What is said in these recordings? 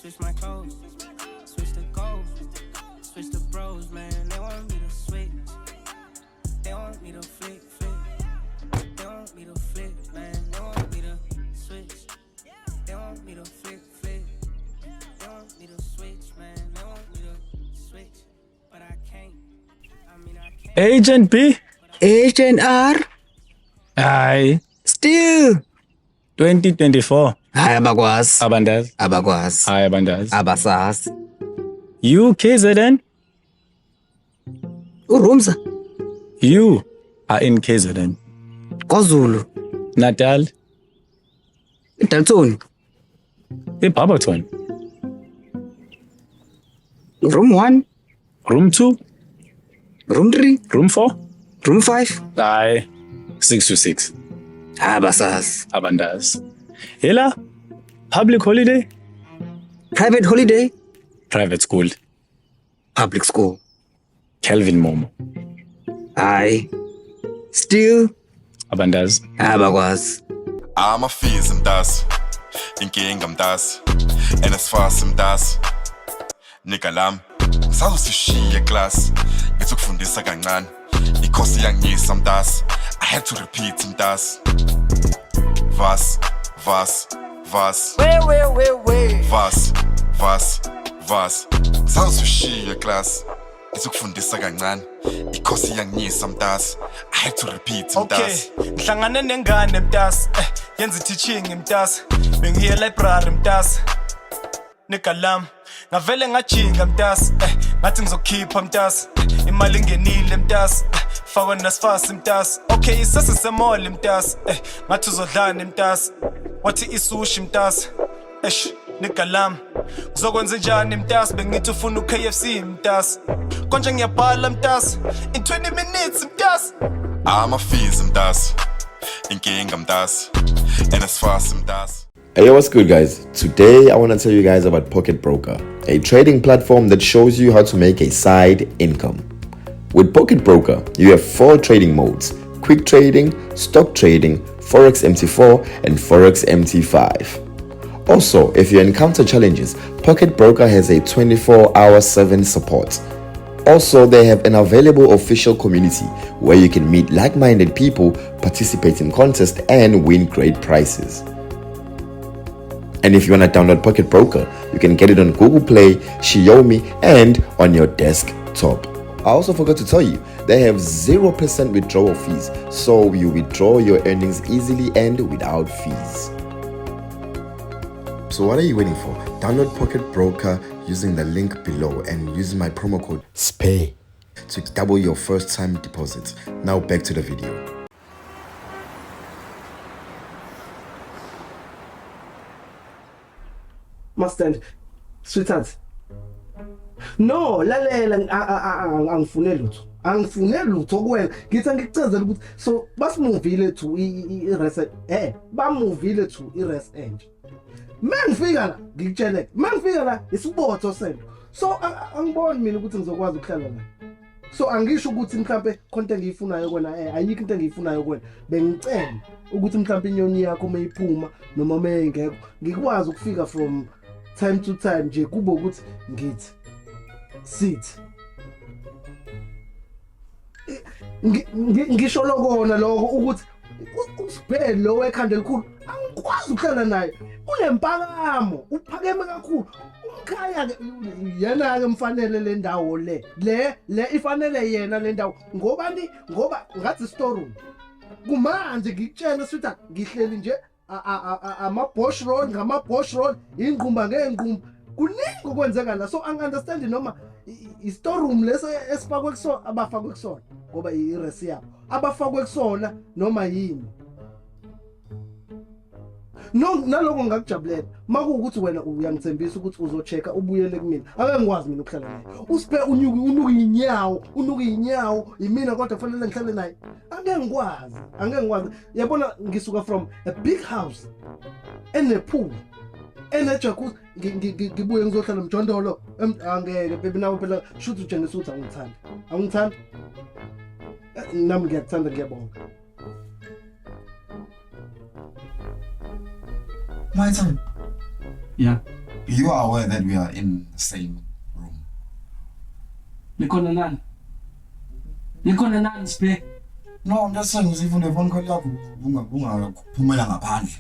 switch my clothes, switch the goals, switch the bros, man. They want me to switch. They want me to flick. They want me to flick, man. They want me to switch. They want me to flick. They want me to switch, man. They want me to switch, but I can't. I can't. Agent B? Agent R? Hayi. Still? 2024. Hayi abakwazi. Abandazi. Abakwazi. Hayi abandazi. Abasazi. You KZN? Urumza? You are in KZN. KwaZulu. Natal. Dalton. Barberton. Room 1. Room 2. Room 3. Room 4. Room 5. Hayi. 626. Abasazi. Abandazi. Hela? Public holiday? Private holiday. Private school. Public school. Kelvin Momo. Hayi. Still? Abandazi. Abakwazi. Amafizi mntazi, inkinga mntazi, NSFAS mntazi. Nika lam, ngisazosishiya class, ngizokufundisa kancane, ikhosi yangisa mntazi. I had to repeat mntazi. Vas. Vas. Ngisazosishiya class, ngizokufundisa kancane, ikhosi yangisa mntazi. I had to repeat mntazi. Okay, ngihlangane nengane mntazi, yenza teaching mntazi. Bengiye library mntazi. Nikalam, ngavele ngajinga mntazi, ngathi ngizokhipha mntazi. Imali ingenile mntazi, fakwa nasifasi mntazi. Okay, sesisemall mntazi, ngathi uzodlana mntazi. Wathi isushi mntazi. Nikalam, ngizokwenza njani mntazi, bengithi ufuna uKFC mntazi. Konje ngiyabhala mntazi, in 20 minutes mntazi. Amafizi mntazi, inkinga mntazi, NSFAS mntazi. Hey, yo, what's good, guys? Today I want to tell you guys about Pocket Broker, a trading platform that shows you how to make a side income. With Pocket Broker, you have 4 trading modes: quick trading, stock trading, Forex MT4, and Forex MT5. Also, if you encounter challenges, Pocket Broker has a 24/7 support. Also, they have an available official community where you can meet like-minded people, participate in contests, and win great prizes. And if you want to download Pocket Broker, you can get it on Google Play, Xiaomi, and on your desktop. I also forgot to tell you, they have 0% withdrawal fees, so you withdraw your earnings easily and without fees. So what are you waiting for? Download Pocket Broker using the link below and use my promo code SPAY to double your first time deposit. Now back to the video. Mustard, sweetheart. No, lalela angifune lutho. Angifune lutho kuwena. Ngithi ngikuchazela ukuthi so basimuvile to i-rest bamuvile to i-rest end. Mangifika la ngikutshele. Mangifika la isibotho sento. So angiboni mina ukuthi ngizokwazi ukuhlala la. So angisho ukuthi mhlambe konke engiyifunayo kwena ayikho into engiyifunayo kwena. Bengicela ukuthi mhlambe inyoni yakho mayiphuma noma mayengekho ngikwazi ukufika from time to time nje kube ukuthi ngithi sit ngisho lokona lokho ukuthi usibhele lo wekhanda elikhulu angikwazi ukuhlala naye unempakamo uphakeme kakhulu umkhaya ke yena ke mfanele le ndawo le ifanele yena le ndawo ngoba ngathi storeroom kumanje ngikutshela sithi ngihleli nje ama-Bosch roll ngama-Bosch roll ingqumba ngengqumba kuningi okwenzeka la so angi-understand noma i-storeroom leso esifakwe kusona abafakwe kusona ngoba i-resi yabo abafakwe kusona noma yini no naloko ngakujabulela makuwukuthi wena uyangithembisa ukuthi uzochecka ubuyele kumina ake ngikwazi mina ukuhlala naye usiphe unuka inyawo yimina kodwa kufanele ngihlale naye angeke ngikwazi yabona ngisuka from a big house ene-pool ene-jacuzzi ngibuye ngizohlala mjondolo angeke baby nawe phela shoot utshengisa ukuthi angithandi nami ngiyakuthanda ngiyabonga. My son. Yeah. You are aware that we are in the same room. Nikhona nani Siphe? No, I'm just saying, even the phone call yakho ungaphumela ngaphandle.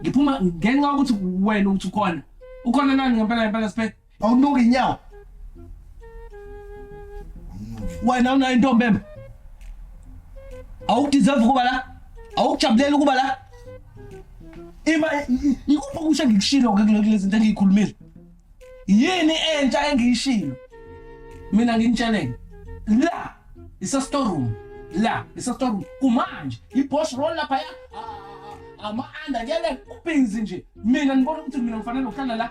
Ngiphuma ngenxa ukuthi wena uthi ukhona. Ukhona nani ngempela Siphe? Awunuki inyawo. Wena una intombi embe. Awudeserve kuba la. Awukujabulela kuba la. Ikuphi okusha ngikushilo kulezi zinto engiyikhulumile? Yini entsha engiyishilo? Mina nginitsheleke. La isa storeroom. Kumanje iboss roll lapha ya. Ama-under kuyale ubhizi nje. Mina ngibona ukuthi mina ngifanele ukuhlala la.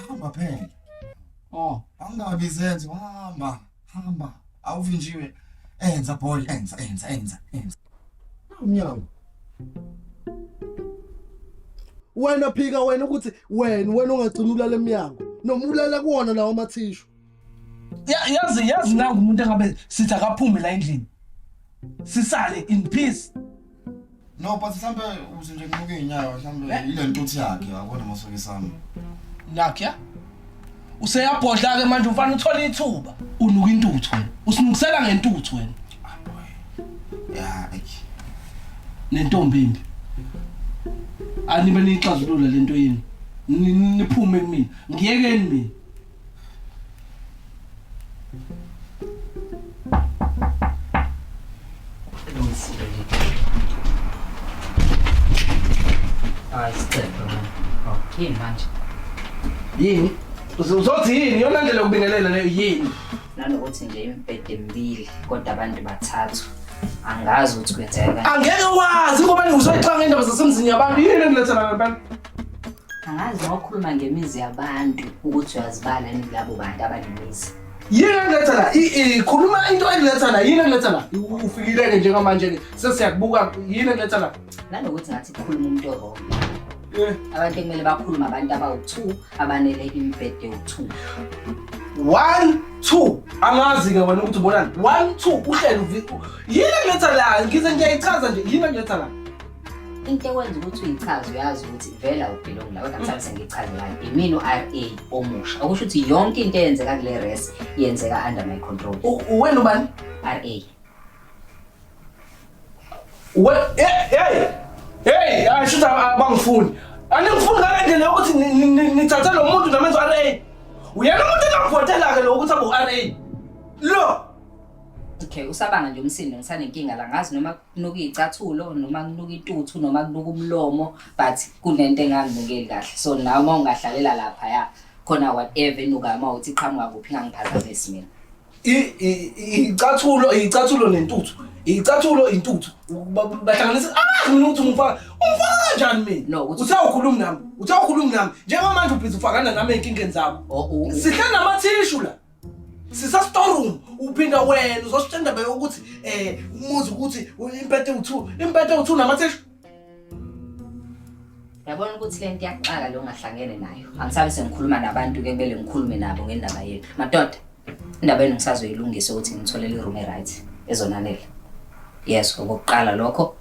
Hamba phela. Oh, Angabi zenzo, hamba. Awuvinjiwe. Enza boy, enza. umnyango. Wena phika wena ukuthi wena ungagcina ulala eminyango. Noma ulala kuwona lawo mathishu. Yazi nangu umuntu engabe sithi akaphume la endlini. Sisale in peace. No, but mhlambe uze nje ngimuke inyawo mhlambe ile ntuthu yakhe yabona masoke sami. Nakya? Useyabhodla ke manje ufana uthola ithuba. Unuka intuthu wena. Usinukisela ngentuthu wena. Yeah, Nentombi imbi. Anibe nixazulula lento yini. Niphume kimi. Ngiyekeni mina. Step yini manje? Yini? Uzothi yini? Yona ndlela ukubingelela leyo yini? Nanokuthi nje imibhede emibili kodwa abantu bathathu. Angazi ukuthi kwenzeka kanjani. Angeke wazi ngoba uzoyixanga indaba zasemzini yabantu yini engilethela ngabantu. Angazi ngokukhuluma ngemizi yabantu ukuthi uyazibala yini labo bantu abanemizi. Yini engilethela? Khuluma into engilethela yini engilethela? Ufikile njengamanje ke sesiyakubuka yini engilethela? Nanokuthi ngathi kukhuluma umuntu wrong. Abantu kumele bakhuluma abantu abawu2 abanele imibhede u2. 1 2 angazi ke wena ukuthi ubonani 1 2 uhlelo yini engilethela ngize ngiyayichaza nje yini engilethela into ekwenza ukuthi uyichaze uyazi ukuthi vela ubelong la kodwa mhlawumbe sengichaze la imini uRA omusha okusho ukuthi yonke into eyenzeka kule race yenzeka under my control. Wena ubani? RA. Hey ashuthi abangifuni aningifuni ngalendlela ukuthi nithathe lo muntu namenza RA. Uyena umuntu engangivotela ke lo ukuthi abu RA lo. Okay, usabanga nje umsindo ngisanenkinga la ngazi noma kunuka izicathulo noma kunuka intuthu noma kunuka umlomo but kunento engangibukeli kahle so nawe mawungahlalela lapha ya khona whatever enuka mawuthi iqhamuka kuphi ngangiphazamisa mina. Izicathulo nentuthu. Izicathulo intuthu. Bahlanganisa mina ukuthi umfaka kanjani mina? No, Utawukhuluma nami. Njengamanje ubhizi ufakana nami enkingeni zabo. Sihlala namathishu la. Sisa storeroom uphinda wena uzositshenda beke ukuthi umuzi ukuthi impethe u2 namathishu. Yabona ukuthi lento yaqala lo ngahlangene nayo. Angisabe sengikhuluma nabantu ke kumele ngikhulume nabo ngendaba yethu. Madoda, indaba yenu ngisazoyilungisa ukuthi ngitholele iroom right ezonanela. Yes, okokuqala lokho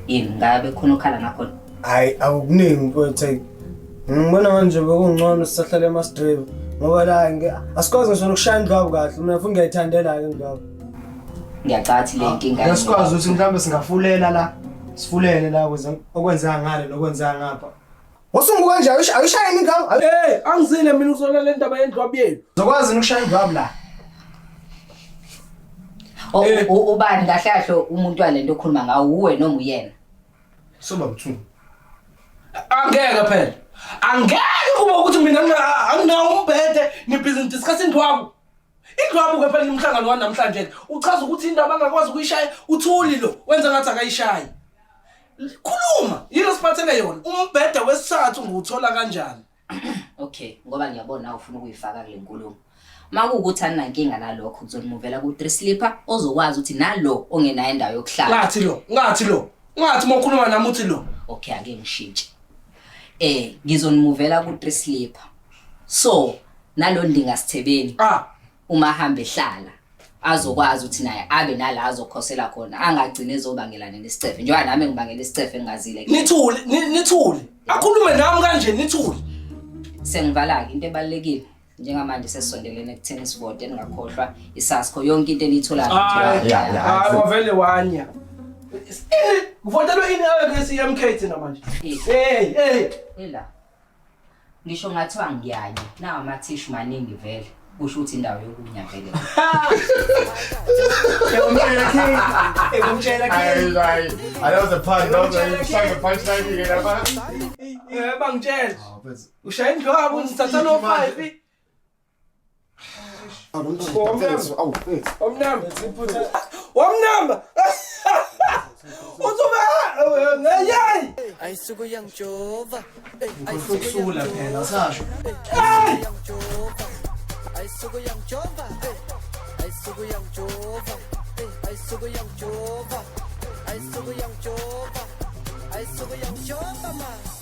yini ngabe khona ukhala ngakho? Hayi akukuningi mfowethu. Ngibona manje bekungcono sisahlala eMastrave ngoba la asikwazi ngisho nokushaya indlwabu kahle mina futhi ngiyayithandela ke indlwabu. Ngiyacathi le inkinga Asikwazi ukuthi mhlambe singafulela la. Sifulele la okwenza ngale nokwenza ngapha. Wasunguka nje ayishayini ingane. Angizile mina uzola le ndaba yendlwabu yenu. Uzokwazi ukushaya indlwabu la. Ubani kahle kahle umuntu walento okhuluma ngawo uwe noma uyena? Soba mthu. Angeke phela. Angeke kuba ukuthi mina anginawo umbhede nibhizinisi discuss indlwabu. Indlwabu ke phela nimhlangano wanamhlanje uchaza ukuthi indaba angakwazi ukuyishaya uthuli lo wenza ngathi akayishayi. Khuluma yini siphathele yona umbhede wesithathu nguthola kanjani? Okay, ngoba ngiyabona ufuna ukuyifaka kule nkulumo. Makuwukuthi aninankinga nalokho kuzonimuvela ku3 slipper ozokwazi ukuthi nalo ongenayo indawo yokuhlala. Ngathi mokhuluma nami uthi lo. Okay, ake ngishintshe. Ngizonimuvela ku3 slipper. So, nalo ndingasithebeni. Uma hamba ehlala azokwazi ukuthi naye abe nala azokhosela khona angagcine ezobangelana nesicefe njengoba nami ngibangela isicefe engazile. Nithule akhulume nami kanje nithuli Sengivala-ke into ebalulekile njengamanje sesisondelene ekutheni sivote ningakhohlwa isasco yonke into eniyitholayo. hayi wavele wanya kuvotelwe ini ke CMK thina manje hey Ela ngisho ngathiwa ngiyanye nawo amathishu maningi vele kusho ukuthi indawo yokunya vele. Ekumtshela That was a pun. That was a punchline. You get that? bangitshela ushaya indlwabu usithatha no 5 Omnamba Uzoba ngayay Ayisuku yang Jova Ukusula phela sasho Ayisuku yang Jova Ayisuku yang Jova Ayisuku yang Jova Ayisuku yang Jova Ayisuku yang Jova man